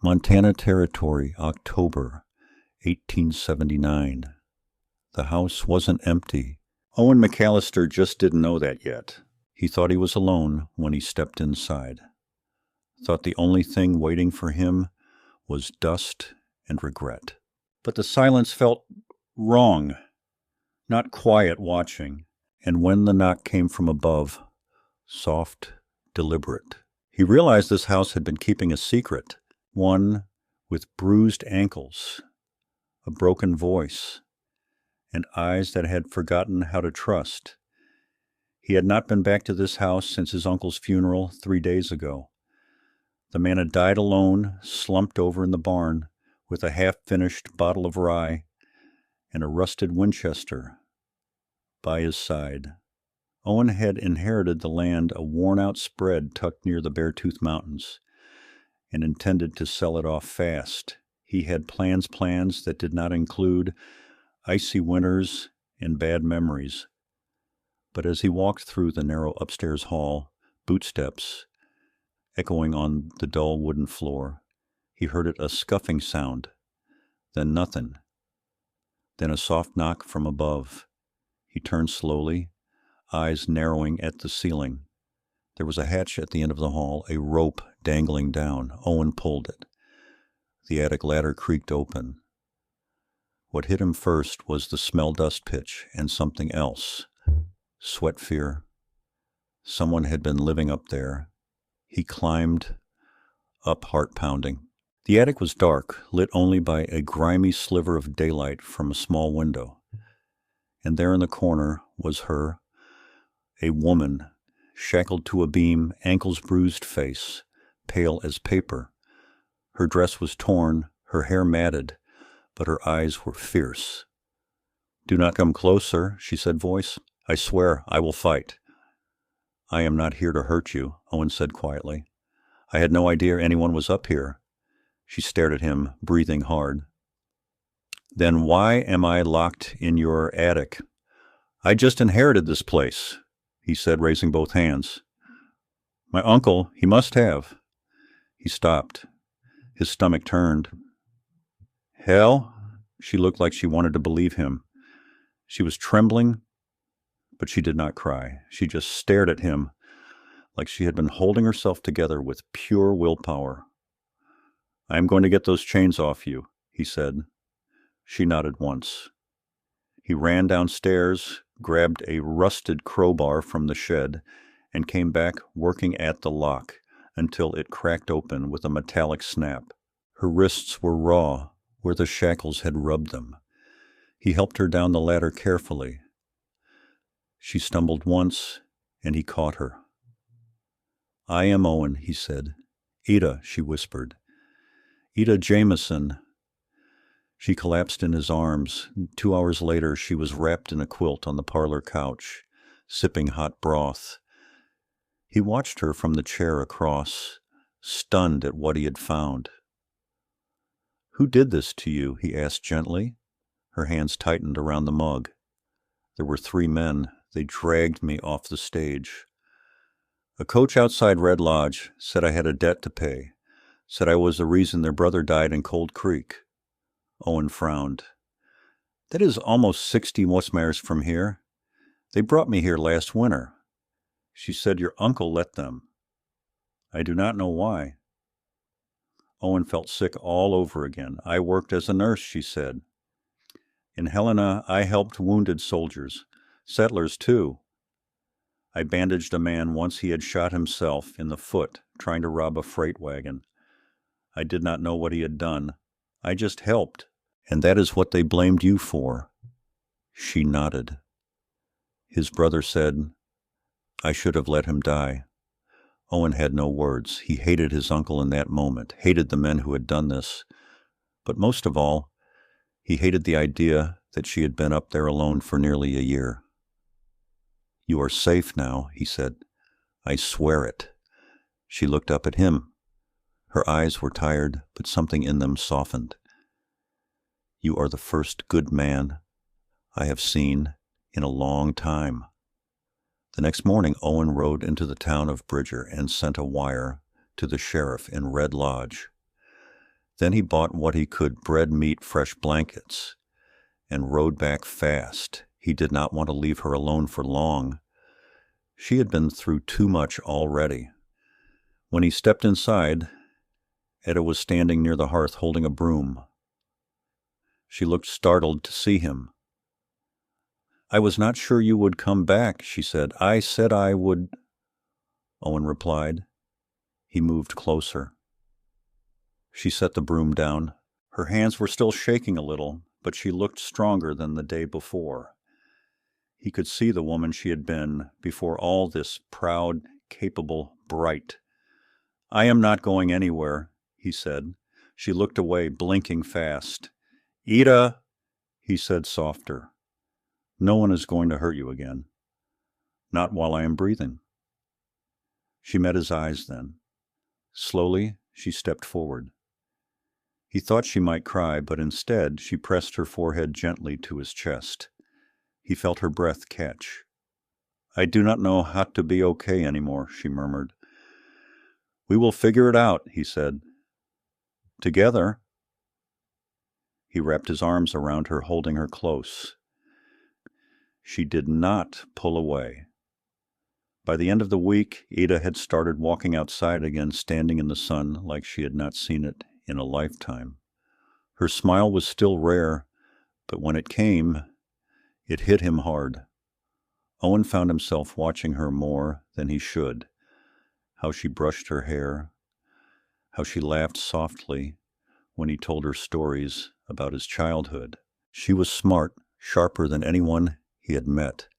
Montana Territory, October 1879. The house wasn't empty. Owen McAllister just didn't know that yet. He thought he was alone when he stepped inside. Thought the only thing waiting for him was dust and regret. But the silence felt wrong, not quiet watching, and when the knock came from above, soft, deliberate. He realized this house had been keeping a secret, one with bruised ankles, a broken voice, and eyes that had forgotten how to trust. He had not been back to this house since his uncle's funeral 3 days ago. The man had died alone, slumped over in the barn, with a half-finished bottle of rye and a rusted Winchester by his side. Owen had inherited the land, a worn-out spread tucked near the Beartooth Mountains, and intended to sell it off fast. He had plans that did not include icy winters and bad memories. But as he walked through the narrow upstairs hall, bootsteps echoing on the dull wooden floor, he heard a scuffing sound, then nothing, then a soft knock from above. He turned slowly, eyes narrowing at the ceiling. There was a hatch at the end of the hall, a rope dangling down. Owen pulled it. The attic ladder creaked open. What hit him first was the smell dust pitch and something else. Sweat fear. Someone had been living up there. He climbed up, heart pounding. The attic was dark, lit only by a grimy sliver of daylight from a small window. And there in the corner was her, a woman, shackled to a beam, ankles bruised, face pale as paper. Her dress was torn, her hair matted, but her eyes were fierce. "Do not come closer," she said, voice. "I swear I will fight." "I am not here to hurt you," Owen said quietly. "I had no idea anyone was up here." She stared at him, breathing hard. "Then why am I locked in your attic?" "I just inherited this place," he said, raising both hands. "My uncle, he must have." He stopped. His stomach turned. "Hell?" She looked like she wanted to believe him. She was trembling, but she did not cry. She just stared at him like she had been holding herself together with pure willpower. "I am going to get those chains off you," he said. She nodded once. He ran downstairs, grabbed a rusted crowbar from the shed, and came back working at the lock until it cracked open with a metallic snap. Her wrists were raw where the shackles had rubbed them. He helped her down the ladder carefully. She stumbled once, and he caught her. "I am Owen," he said. "Ida," she whispered. "Ida Jameson." She collapsed in his arms. 2 hours later, she was wrapped in a quilt on the parlor couch, sipping hot broth. He watched her from the chair across, stunned at what he had found. "Who did this to you?" he asked gently. Her hands tightened around the mug. "There were 3 men. They dragged me off the stage. A coach outside Red Lodge said I had a debt to pay, said I was the reason their brother died in Cold Creek." Owen frowned. "That is almost 60 miles from here. They brought me here last winter. She said your uncle let them. I do not know why." Owen felt sick all over again. "I worked as a nurse," she said. "In Helena, I helped wounded soldiers, settlers too. I bandaged a man once he had shot himself in the foot trying to rob a freight wagon. I did not know what he had done. I just helped, and that is what they blamed you for." She nodded. His brother said, "I should have let him die." Owen had no words. He hated his uncle in that moment, hated the men who had done this. But most of all, he hated the idea that she had been up there alone for nearly a year. "You are safe now," he said. "I swear it." She looked up at him. Her eyes were tired, but something in them softened. "You are the first good man I have seen in a long time." The next morning, Owen rode into the town of Bridger and sent a wire to the sheriff in Red Lodge. Then he bought what he could: bread, meat, fresh blankets, and rode back fast. He did not want to leave her alone for long. She had been through too much already. When he stepped inside, Etta was standing near the hearth holding a broom. She looked startled to see him. "I was not sure you would come back," she said. "I said I would," Owen replied. He moved closer. She set the broom down. Her hands were still shaking a little, but she looked stronger than the day before. He could see the woman she had been before all this: proud, capable, bright. "I am not going anywhere," he said. She looked away, blinking fast. "Ida," he said softer. "No one is going to hurt you again." "Not while I am breathing." She met his eyes then. Slowly, she stepped forward. He thought she might cry, but instead she pressed her forehead gently to his chest. He felt her breath catch. "I do not know how to be okay anymore," she murmured. "We will figure it out," he said. "Together." He wrapped his arms around her, holding her close. She did not pull away. By the end of the week, Ida had started walking outside again, standing in the sun like she had not seen it in a lifetime. Her smile was still rare, but when it came, it hit him hard. Owen found himself watching her more than he should. How she brushed her hair, how she laughed softly when he told her stories about his childhood. She was smart, sharper than anyone he had met.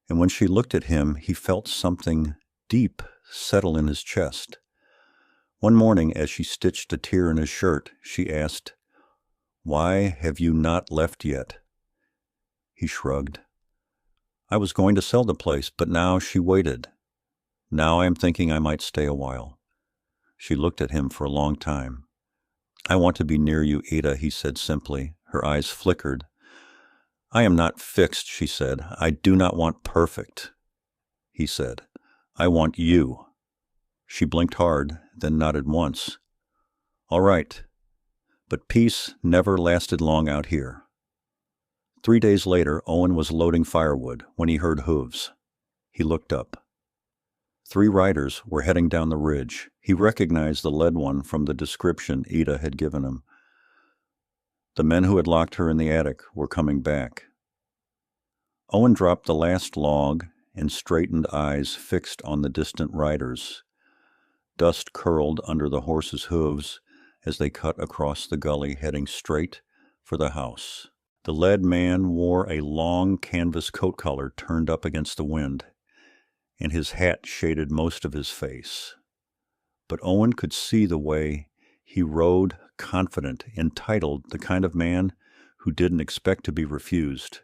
And when she looked at him, he felt something deep settle in his chest. One morning, as she stitched a tear in his shirt, she asked, "Why have you not left yet?" He shrugged. "I was going to sell the place, but now," she waited. "Now I am thinking I might stay a while." She looked at him for a long time. "I want to be near you, Ada," he said simply. Her eyes flickered. "I am not fixed," she said. "I do not want perfect," he said. "I want you." She blinked hard, then nodded once. "All right." But peace never lasted long out here. 3 days later, Owen was loading firewood when he heard hooves. He looked up. 3 riders were heading down the ridge. He recognized the led one from the description Ida had given him. The men who had locked her in the attic were coming back. Owen dropped the last log and straightened eyes fixed on the distant riders. Dust curled under the horses' hooves as they cut across the gully, heading straight for the house. The led man wore a long canvas coat collar turned up against the wind, and his hat shaded most of his face. But Owen could see the way he rode, confident, entitled, the kind of man who didn't expect to be refused.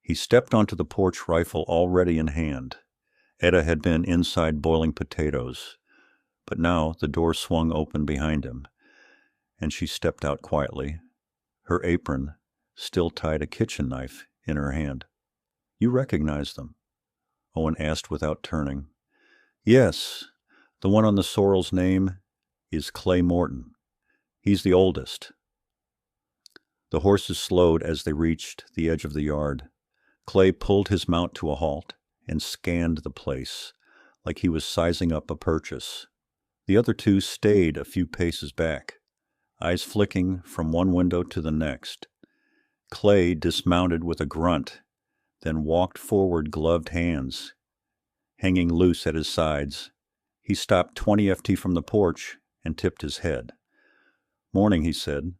He stepped onto the porch, rifle already in hand. Etta had been inside boiling potatoes, but now the door swung open behind him, and she stepped out quietly, her apron still tied a kitchen knife in her hand. "You recognize them?" Owen asked without turning. "Yes. The one on the sorrel's name is Clay Morton. He's the oldest." The horses slowed as they reached the edge of the yard. Clay pulled his mount to a halt and scanned the place like he was sizing up a purchase. The other 2 stayed a few paces back, eyes flicking from one window to the next. Clay dismounted with a grunt, then walked forward, gloved hands hanging loose at his sides. He stopped 20 ft from the porch and tipped his head. "Morning," he said.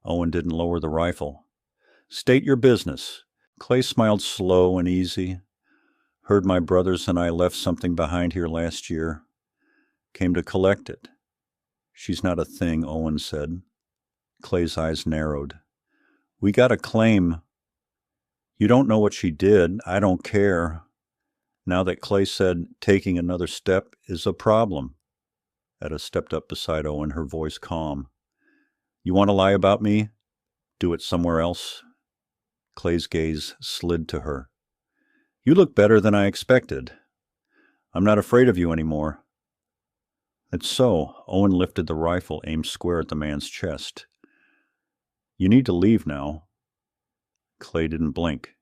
Owen didn't lower the rifle. "State your business." Clay smiled slow and easy. "Heard my brothers and I left something behind here last year. Came to collect it." "She's not a thing," Owen said. Clay's eyes narrowed. "We got a claim." "You don't know what she did. I don't care." Now that Clay said taking another step is a problem. Etta stepped up beside Owen, her voice calm. "You want to lie about me? Do it somewhere else." Clay's gaze slid to her. "You look better than I expected. I'm not afraid of you anymore." It's so. Owen lifted the rifle, aimed square at the man's chest. You need to leave now. Clay didn't blink.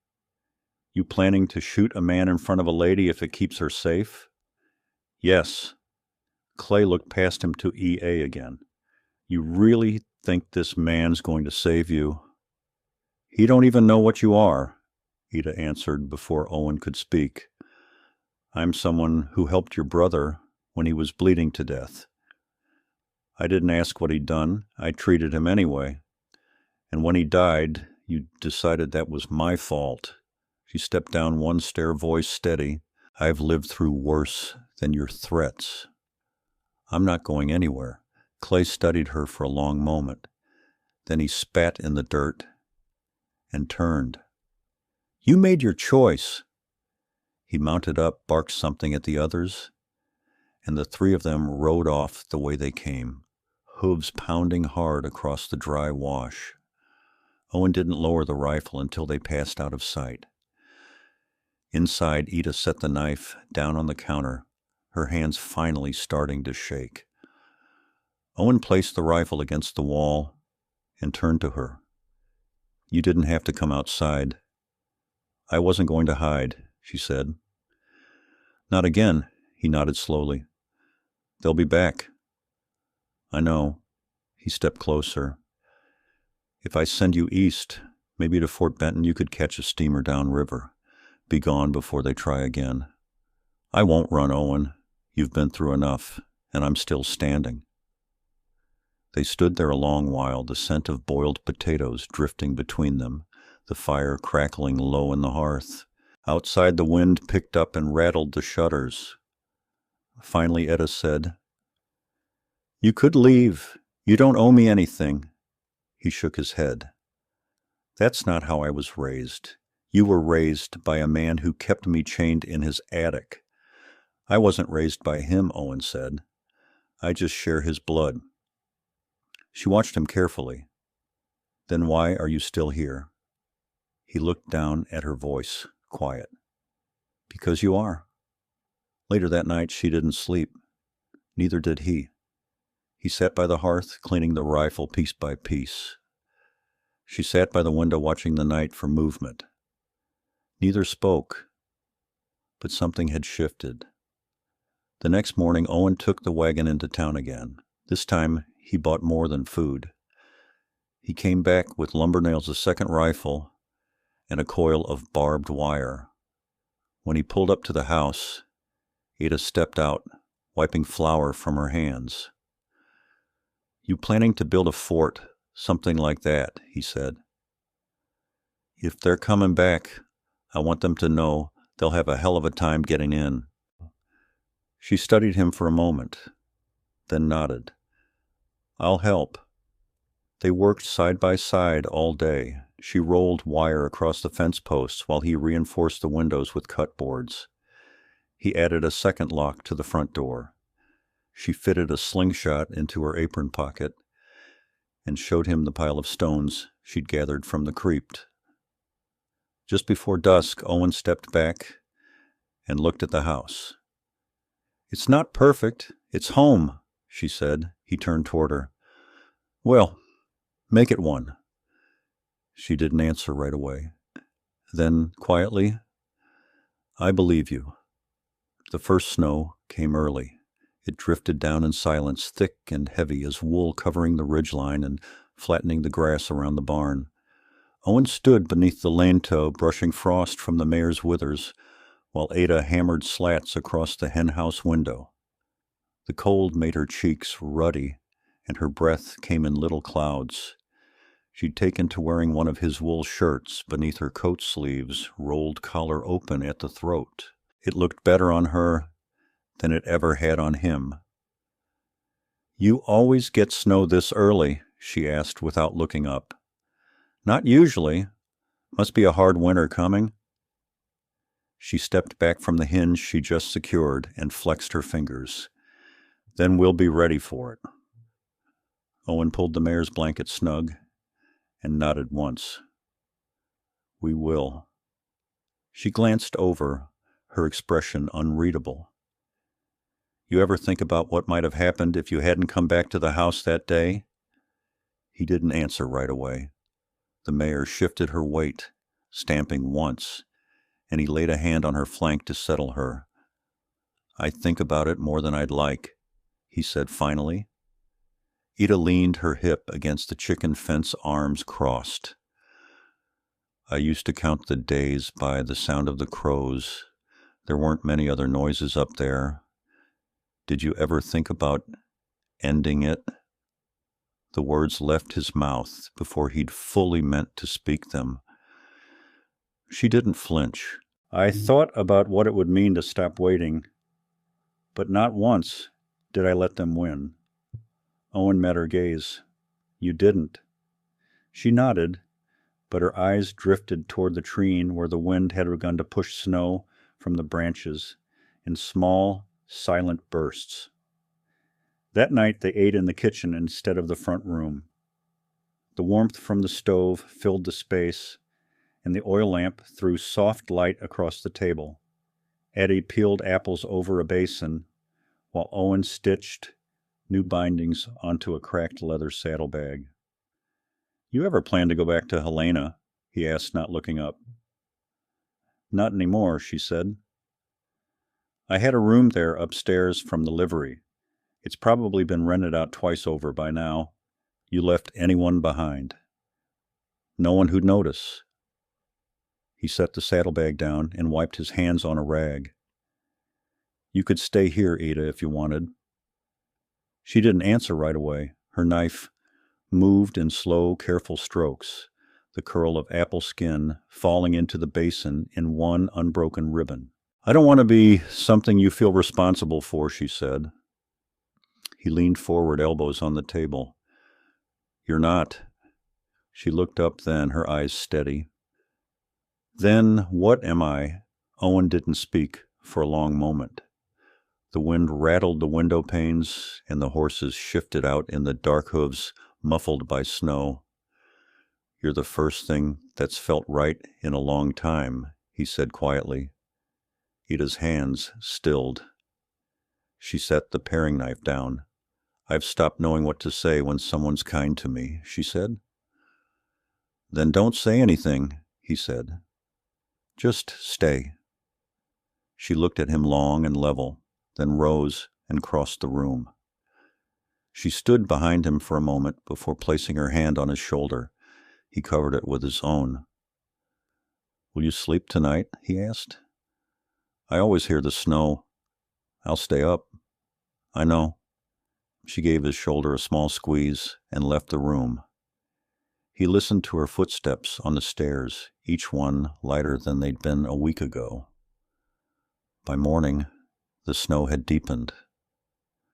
You planning to shoot a man in front of a lady if it keeps her safe? Yes. Clay looked past him to EA again. You really think this man's going to save you? He don't even know what you are, Ida answered before Owen could speak. I'm someone who helped your brother when he was bleeding to death. I didn't ask what he'd done. I treated him anyway. And when he died, you decided that was my fault. She stepped down one stair, voice steady. I've lived through worse than your threats. I'm not going anywhere. Clay studied her for a long moment. Then he spat in the dirt and turned. You made your choice. He mounted up, barked something at the others, and the three of them rode off the way they came, hooves pounding hard across the dry wash. Owen didn't lower the rifle until they passed out of sight. Inside, Ida set the knife down on the counter, her hands finally starting to shake. Owen placed the rifle against the wall and turned to her. You didn't have to come outside. I wasn't going to hide, she said. Not again, he nodded slowly. They'll be back. I know. He stepped closer. If I send you east, maybe to Fort Benton, you could catch a steamer downriver. Be gone before they try again. I won't run, Owen. You've been through enough, and I'm still standing. They stood there a long while, the scent of boiled potatoes drifting between them, the fire crackling low in the hearth. Outside, the wind picked up and rattled the shutters. Finally, Etta said, You could leave. You don't owe me anything. He shook his head. That's not how I was raised. You were raised by a man who kept me chained in his attic. I wasn't raised by him, Owen said. I just share his blood. She watched him carefully. Then why are you still here? He looked down at her voice, quiet. Because you are. Later that night, she didn't sleep. Neither did he. He sat by the hearth, cleaning the rifle piece by piece. She sat by the window watching the night for movement. Neither spoke, but something had shifted. The next morning, Owen took the wagon into town again. This time, he bought more than food. He came back with lumber nails, a second rifle, and a coil of barbed wire. When he pulled up to the house, Ada stepped out, wiping flour from her hands. You planning to build a fort, something like that, he said. If they're coming back, I want them to know they'll have a hell of a time getting in. She studied him for a moment, then nodded. I'll help. They worked side by side all day. She rolled wire across the fence posts while he reinforced the windows with cut boards. He added a second lock to the front door. She fitted a slingshot into her apron pocket and showed him the pile of stones she'd gathered from the creek. Just before dusk, Owen stepped back and looked at the house. It's not perfect. It's home, she said. He turned toward her. Well, make it one. She didn't answer right away. Then, quietly, I believe you. The first snow came early. It drifted down in silence, thick and heavy as wool covering the ridgeline and flattening the grass around the barn. Owen stood beneath the lane-toe, brushing frost from the mare's withers, while Ada hammered slats across the henhouse window. The cold made her cheeks ruddy, and her breath came in little clouds. She'd taken to wearing one of his wool shirts beneath her coat sleeves, rolled collar open at the throat. It looked better on her than it ever had on him. You always get snow this early, she asked without looking up. Not usually. Must be a hard winter coming. She stepped back from the hinge she just secured and flexed her fingers. Then we'll be ready for it. Owen pulled the mare's blanket snug and nodded once. We will. She glanced over, her expression unreadable. You ever think about what might have happened if you hadn't come back to the house that day?" He didn't answer right away. The mare shifted her weight, stamping once, and he laid a hand on her flank to settle her. "I think about it more than I'd like," he said finally. Ida leaned her hip against the chicken fence, arms crossed. "I used to count the days by the sound of the crows. There weren't many other noises up there. Did you ever think about ending it?" The words left his mouth before he'd fully meant to speak them. She didn't flinch. "I thought about what it would mean to stop waiting, but not once did I let them win." Owen met her gaze. "You didn't." She nodded, but her eyes drifted toward the tree where the wind had begun to push snow from the branches in small, silent bursts. That night they ate in the kitchen instead of the front room. The warmth from the stove filled the space, and the oil lamp threw soft light across the table. Eddie peeled apples over a basin, while Owen stitched new bindings onto a cracked leather saddlebag. "You ever plan to go back to Helena?" he asked, not looking up. "Not anymore," she said. "I had a room there upstairs from the livery. It's probably been rented out twice over by now. You left anyone behind?" "No one who'd notice." He set the saddlebag down and wiped his hands on a rag. "You could stay here, Ada, if you wanted." She didn't answer right away. Her knife moved in slow, careful strokes, the curl of apple skin falling into the basin in one unbroken ribbon. "I don't want to be something you feel responsible for," she said. He leaned forward, elbows on the table. "You're not." She looked up then, her eyes steady. "Then what am I?" Owen didn't speak for a long moment. The wind rattled the window panes, and the horses shifted out in the dark hooves muffled by snow. "You're the first thing that's felt right in a long time," he said quietly. Ida's hands stilled. She set the paring knife down. "I've stopped knowing what to say when someone's kind to me," she said. "Then don't say anything," he said. "Just stay." She looked at him long and level, then rose and crossed the room. She stood behind him for a moment before placing her hand on his shoulder. He covered it with his own. "Will you sleep tonight?" he asked. "I always hear the snow. I'll stay up." "I know." She gave his shoulder a small squeeze and left the room. He listened to her footsteps on the stairs, each one lighter than they'd been a week ago. By morning, the snow had deepened.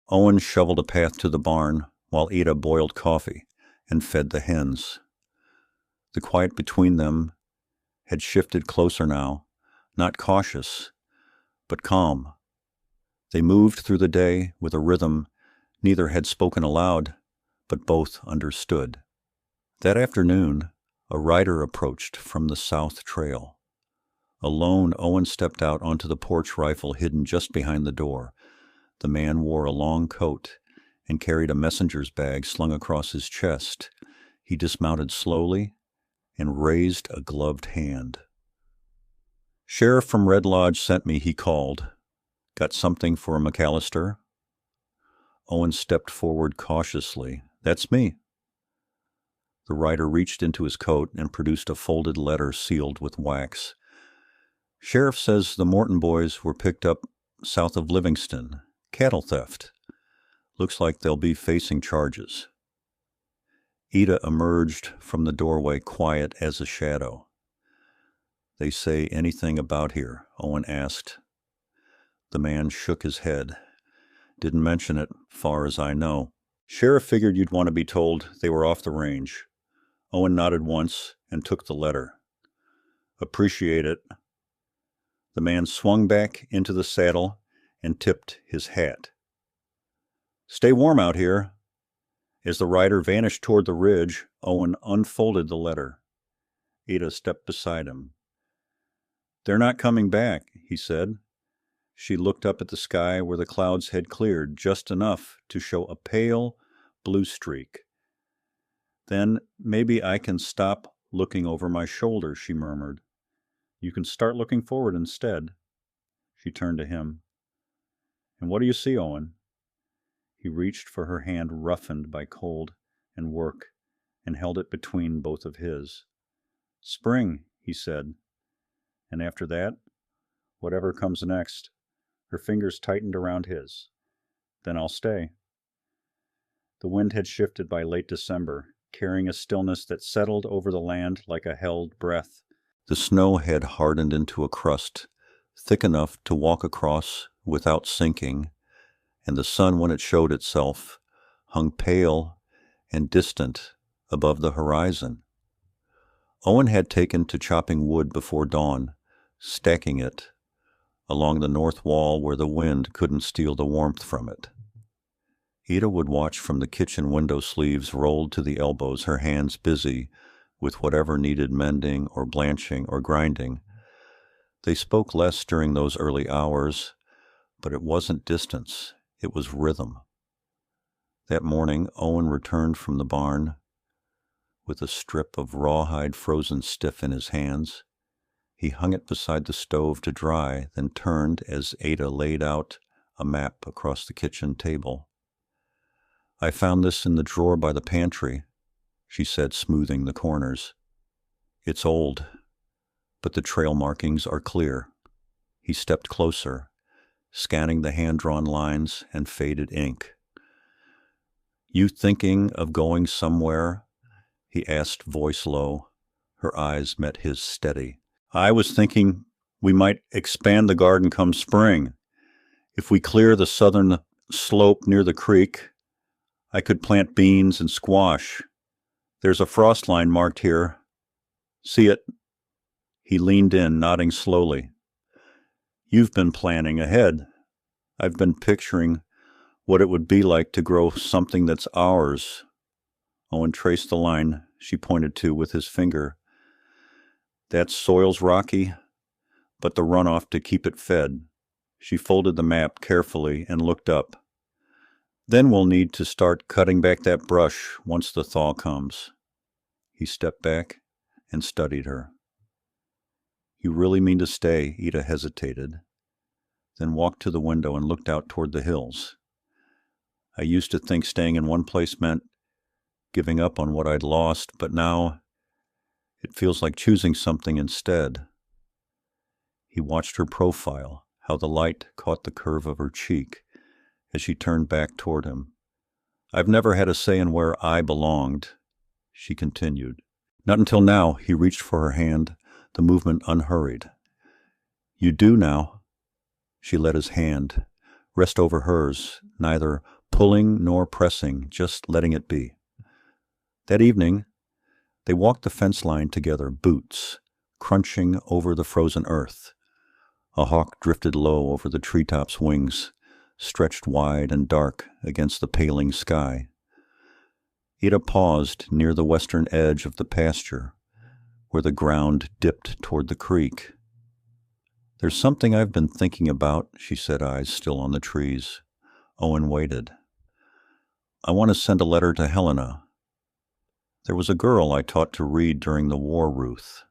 Owen shoveled a path to the barn while Ida boiled coffee and fed the hens. The quiet between them had shifted closer now, not cautious, but calm. They moved through the day with a rhythm neither had spoken aloud, but both understood. That afternoon, a rider approached from the south trail. Alone, Owen stepped out onto the porch, rifle hidden just behind the door. The man wore a long coat and carried a messenger's bag slung across his chest. He dismounted slowly and raised a gloved hand. "Sheriff from Red Lodge sent me," he called. "Got something for McAllister?" Owen stepped forward cautiously. "That's me." The rider reached into his coat and produced a folded letter sealed with wax. "Sheriff says the Morton boys were picked up south of Livingston. Cattle theft. Looks like they'll be facing charges." Ida emerged from the doorway, quiet as a shadow. "They say anything about here?" Owen asked. The man shook his head. "Didn't mention it, far as I know." "Sheriff figured you'd want to be told they were off the range." Owen nodded once and took the letter. "Appreciate it." The man swung back into the saddle and tipped his hat. "Stay warm out here." As the rider vanished toward the ridge, Owen unfolded the letter. Ida stepped beside him. "They're not coming back," he said. She looked up at the sky where the clouds had cleared just enough to show a pale blue streak. Then maybe I can stop looking over my shoulder, she murmured. You can start looking forward instead. She turned to him. And what do you see, Owen? He reached for her hand roughened by cold and work and held it between both of his. Spring, he said. And after that, whatever comes next. Her fingers tightened around his. Then I'll stay. The wind had shifted by late December, carrying a stillness that settled over the land like a held breath. The snow had hardened into a crust, thick enough to walk across without sinking, and the sun, when it showed itself, hung pale and distant above the horizon. Owen had taken to chopping wood before dawn, stacking it along the north wall where the wind couldn't steal the warmth from it. Ida would watch from the kitchen window sleeves rolled to the elbows, her hands busy with whatever needed mending or blanching or grinding. They spoke less during those early hours, but it wasn't distance, it was rhythm. That morning, Owen returned from the barn with a strip of rawhide frozen stiff in his hands. He hung it beside the stove to dry, then turned as Ada laid out a map across the kitchen table. I found this in the drawer by the pantry, she said, smoothing the corners. It's old, but the trail markings are clear. He stepped closer, scanning the hand-drawn lines and faded ink. You thinking of going somewhere? He asked, voice low. Her eyes met his steady. I was thinking we might expand the garden come spring. If we clear the southern slope near the creek, I could plant beans and squash. There's a frost line marked here. See it? He leaned in, nodding slowly. You've been planning ahead. I've been picturing what it would be like to grow something that's ours. Owen traced the line she pointed to with his finger. That soil's rocky, but the runoff to keep it fed. She folded the map carefully and looked up. Then we'll need to start cutting back that brush once the thaw comes. He stepped back and studied her. You really mean to stay? Ida hesitated, then walked to the window and looked out toward the hills. I used to think staying in one place meant giving up on what I'd lost, but now it feels like choosing something instead. He watched her profile, how the light caught the curve of her cheek as she turned back toward him. I've never had a say in where I belonged, she continued. Not until now. He reached for her hand, the movement unhurried. You do now. She let his hand rest over hers, neither pulling nor pressing, just letting it be. That evening, they walked the fence line together, boots crunching over the frozen earth. A hawk drifted low over the treetops' wings, stretched wide and dark against the paling sky. Ida paused near the western edge of the pasture, where the ground dipped toward the creek. There's something I've been thinking about, she said, eyes still on the trees. Owen waited. I want to send a letter to Helena. There was a girl I taught to read during the war, Ruth.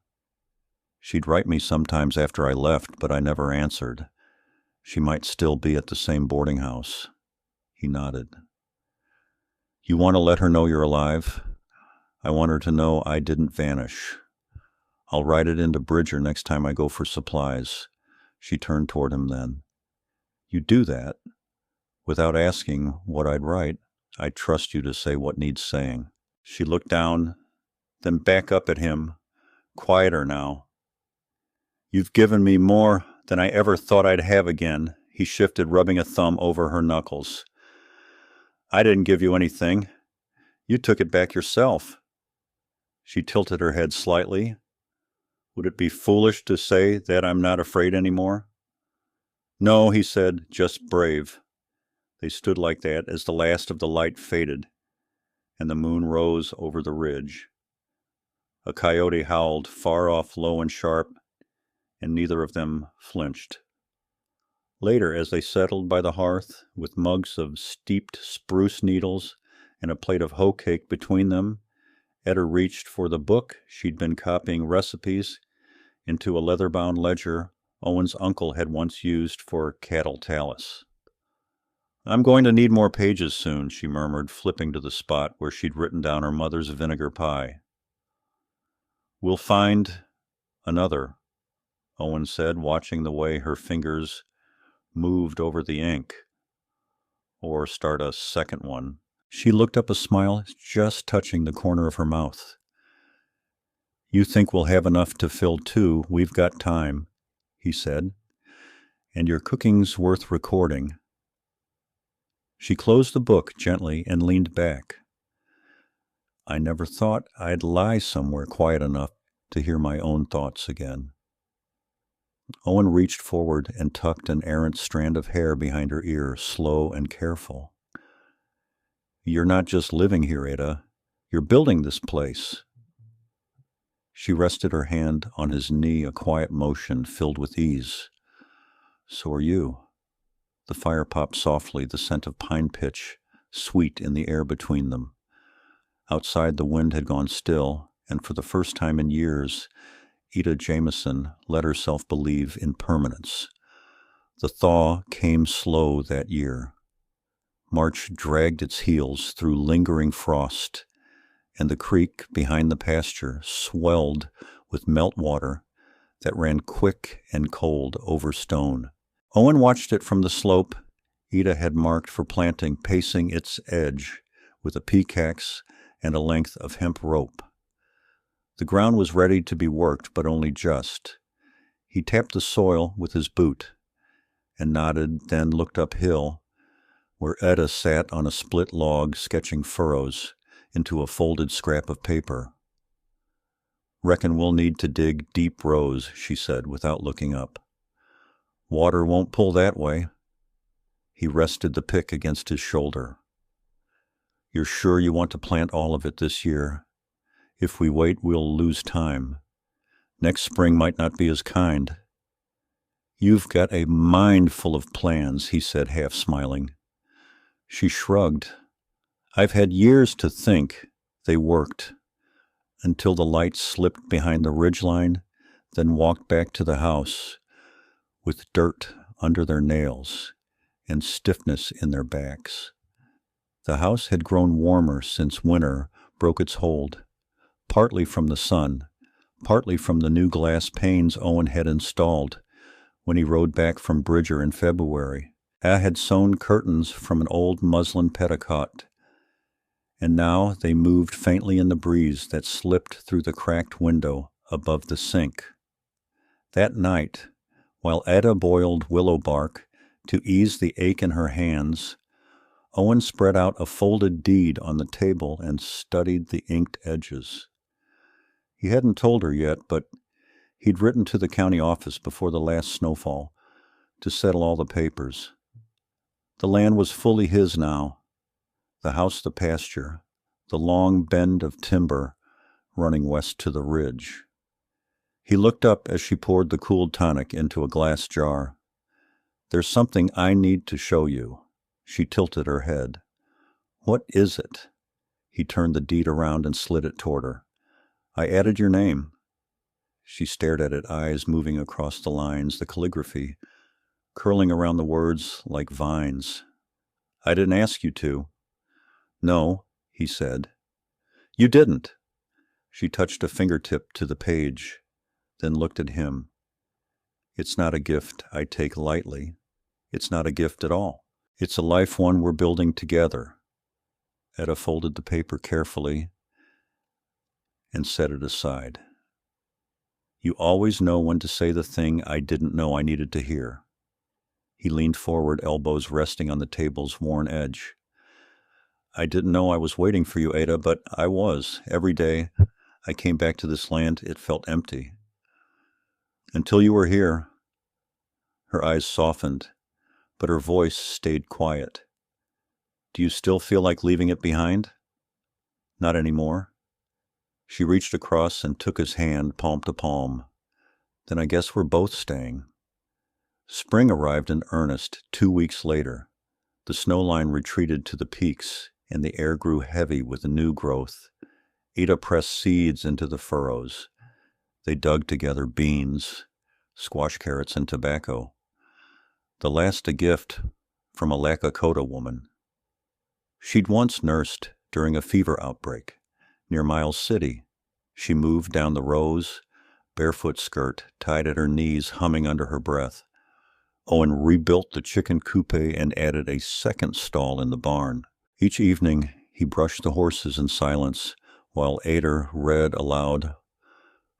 She'd write me sometimes after I left, but I never answered. She might still be at the same boarding house. He nodded. You want to let her know you're alive? I want her to know I didn't vanish. I'll write it into Bridger next time I go for supplies. She turned toward him then. You do that? Without asking what I'd write, I trust you to say what needs saying. She looked down, then back up at him, quieter now. You've given me more than I ever thought I'd have again. He shifted, rubbing a thumb over her knuckles. I didn't give you anything. You took it back yourself. She tilted her head slightly. Would it be foolish to say that I'm not afraid anymore? No, he said, just brave. They stood like that as the last of the light faded, and the moon rose over the ridge. A coyote howled, far off, low and sharp, and neither of them flinched. Later, as they settled by the hearth, with mugs of steeped spruce needles and a plate of hoe cake between them, Etta reached for the book she'd been copying recipes into a leather-bound ledger Owen's uncle had once used for cattle talus. "I'm going to need more pages soon," she murmured, flipping to the spot where she'd written down her mother's vinegar pie. "We'll find another," Owen said, watching the way her fingers moved over the ink. "Or start a second one." She looked up, a smile just touching the corner of her mouth. "You think we'll have enough to fill two? We've got time," he said. "And your cooking's worth recording." She closed the book gently and leaned back. "I never thought I'd lie somewhere quiet enough to hear my own thoughts again." Owen reached forward and tucked an errant strand of hair behind her ear, slow and careful. "You're not just living here, Ada. You're building this place." She rested her hand on his knee, a quiet motion filled with ease. "So are you." The fire popped softly, the scent of pine pitch sweet in the air between them. Outside, the wind had gone still, and for the first time in years, Ida Jameson let herself believe in permanence. The thaw came slow that year. March dragged its heels through lingering frost, and the creek behind the pasture swelled with meltwater that ran quick and cold over stone. Owen watched it from the slope Ida had marked for planting, pacing its edge with a pickaxe and a length of hemp rope. The ground was ready to be worked, but only just. He tapped the soil with his boot and nodded, then looked uphill, where Etta sat on a split log sketching furrows into a folded scrap of paper. "Reckon we'll need to dig deep rows," she said without looking up. "Water won't pull that way." He rested the pick against his shoulder. "You're sure you want to plant all of it this year? If we wait, we'll lose time. Next spring might not be as kind." "You've got a mind full of plans," he said, half smiling. She shrugged. "I've had years to think." They worked until the light slipped behind the ridgeline, then walked back to the house with dirt under their nails and stiffness in their backs. The house had grown warmer since winter broke its hold, partly from the sun, partly from the new glass panes Owen had installed when he rode back from Bridger in February. I had sewn curtains from an old muslin petticoat, and now they moved faintly in the breeze that slipped through the cracked window above the sink. That night, while Ada boiled willow bark to ease the ache in her hands, Owen spread out a folded deed on the table and studied the inked edges. He hadn't told her yet, but he'd written to the county office before the last snowfall to settle all the papers. The land was fully his now, the house the pasture, the long bend of timber running west to the ridge. He looked up as she poured the cooled tonic into a glass jar. "There's something I need to show you." She tilted her head. "What is it?" He turned the deed around and slid it toward her. "I added your name." She stared at it, eyes moving across the lines, the calligraphy curling around the words like vines. "I didn't ask you to." "No," he said. "You didn't." She touched a fingertip to the page, then looked at him. "It's not a gift I take lightly. It's not a gift at all. It's a life one we're building together." Etta folded the paper carefully and set it aside. "You always know when to say the thing I didn't know I needed to hear." He leaned forward, elbows resting on the table's worn edge. "I didn't know I was waiting for you, Ada, but I was. Every day I came back to this land, it felt empty. Until you were here." Her eyes softened, but her voice stayed quiet. "Do you still feel like leaving it behind?" "Not anymore." She reached across and took his hand, palm to palm. "Then I guess we're both staying." Spring arrived in earnest 2 weeks later. The snow line retreated to the peaks, and the air grew heavy with new growth. Ada pressed seeds into the furrows. They dug together beans, squash carrots, and tobacco. The last a gift from a Lakota woman. She'd once nursed during a fever outbreak near Miles City. She moved down the rows, barefoot skirt tied at her knees, humming under her breath. Owen rebuilt the chicken coop and added a second stall in the barn. Each evening, he brushed the horses in silence, while Ada read aloud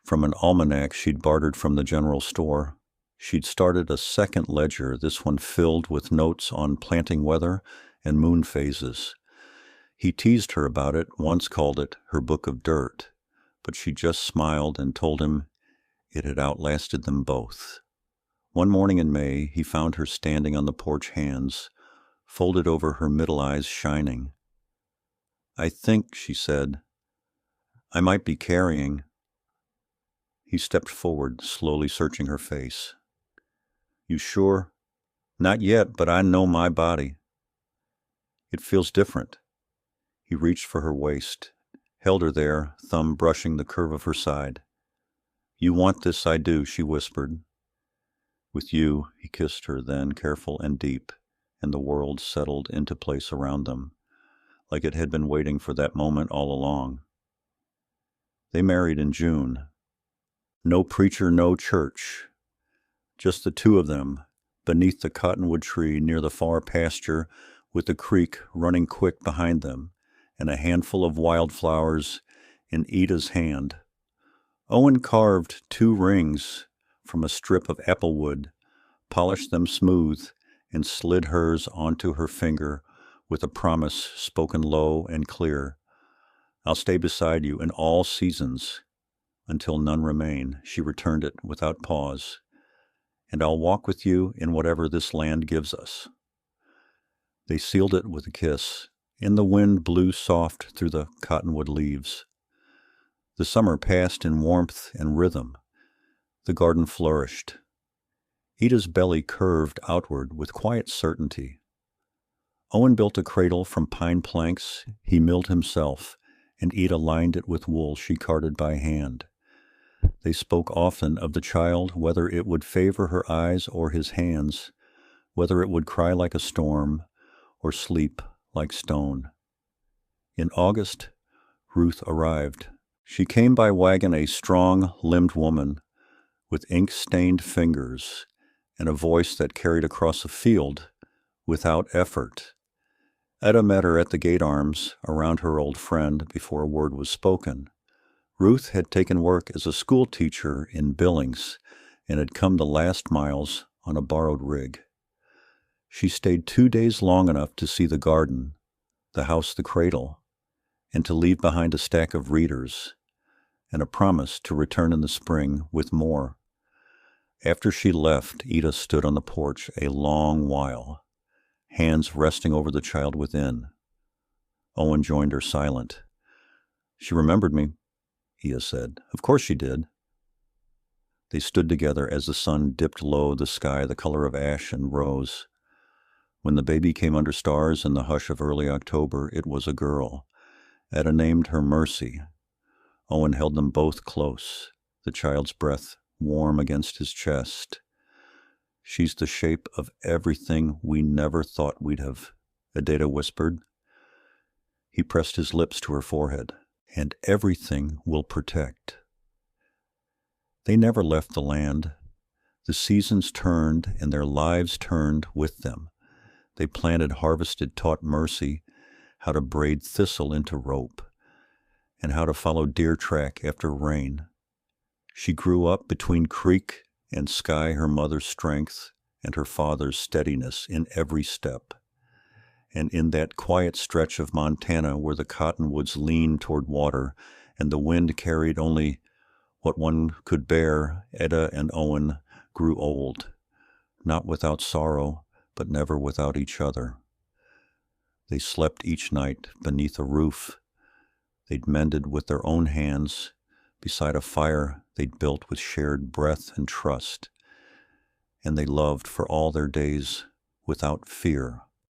from an almanac she'd bartered from the general store. She'd started a second ledger, this one filled with notes on planting weather and moon phases. He teased her about it, once called it her book of dirt, but she just smiled and told him it had outlasted them both. One morning in May, he found her standing on the porch, hands folded over her middle eyes shining. "I think," she said, "I might be carrying." He stepped forward, slowly searching her face. "You sure?" "Not yet, but I know my body. It feels different." He reached for her waist, held her there, thumb brushing the curve of her side. "You want this, I do," she whispered. "With you," he kissed her, then, careful and deep, and the world settled into place around them, like it had been waiting for that moment all along. They married in June. No preacher, no church. Just the two of them, beneath the cottonwood tree near the far pasture, with the creek running quick behind them, and a handful of wildflowers in Ida's hand. Owen carved 2 rings from a strip of applewood, polished them smooth, and slid hers onto her finger with a promise spoken low and clear. "I'll stay beside you in all seasons, until none remain." She returned it without pause. "And I'll walk with you in whatever this land gives us." They sealed it with a kiss, and the wind blew soft through the cottonwood leaves. The summer passed in warmth and rhythm. The garden flourished. Ida's belly curved outward with quiet certainty. Owen built a cradle from pine planks he milled himself, and Ida lined it with wool she carded by hand. They spoke often of the child, whether it would favor her eyes or his hands, whether it would cry like a storm or sleep like stone. In August, Ruth arrived. She came by wagon, a strong-limbed woman with ink-stained fingers and a voice that carried across a field without effort. Etta met her at the gate arms around her old friend before a word was spoken. Ruth had taken work as a school teacher in Billings and had come the last miles on a borrowed rig. She stayed 2 days long enough to see the garden, the house, the cradle, and to leave behind a stack of readers and a promise to return in the spring with more. After she left, Ida stood on the porch a long while, hands resting over the child within. Owen joined her, silent. "She remembered me," Ida said. "Of course she did." They stood together as the sun dipped low, the sky the color of ash and rose. When the baby came under stars in the hush of early October, it was a girl. Etta named her Mercy. Owen held them both close, the child's breath warm against his chest. "She's the shape of everything we never thought we'd have," Ada whispered. He pressed his lips to her forehead. "And everything will protect." They never left the land. The seasons turned, and their lives turned with them. They planted, harvested, taught Mercy how to braid thistle into rope and how to follow deer track after rain. She grew up between creek and sky, her mother's strength and her father's steadiness in every step. And in that quiet stretch of Montana where the cottonwoods leaned toward water and the wind carried only what one could bear, Etta and Owen grew old, not without sorrow, but never without each other. They slept each night beneath a roof they'd mended with their own hands, beside a fire they'd built with shared breath and trust. and they loved for all their days without fear.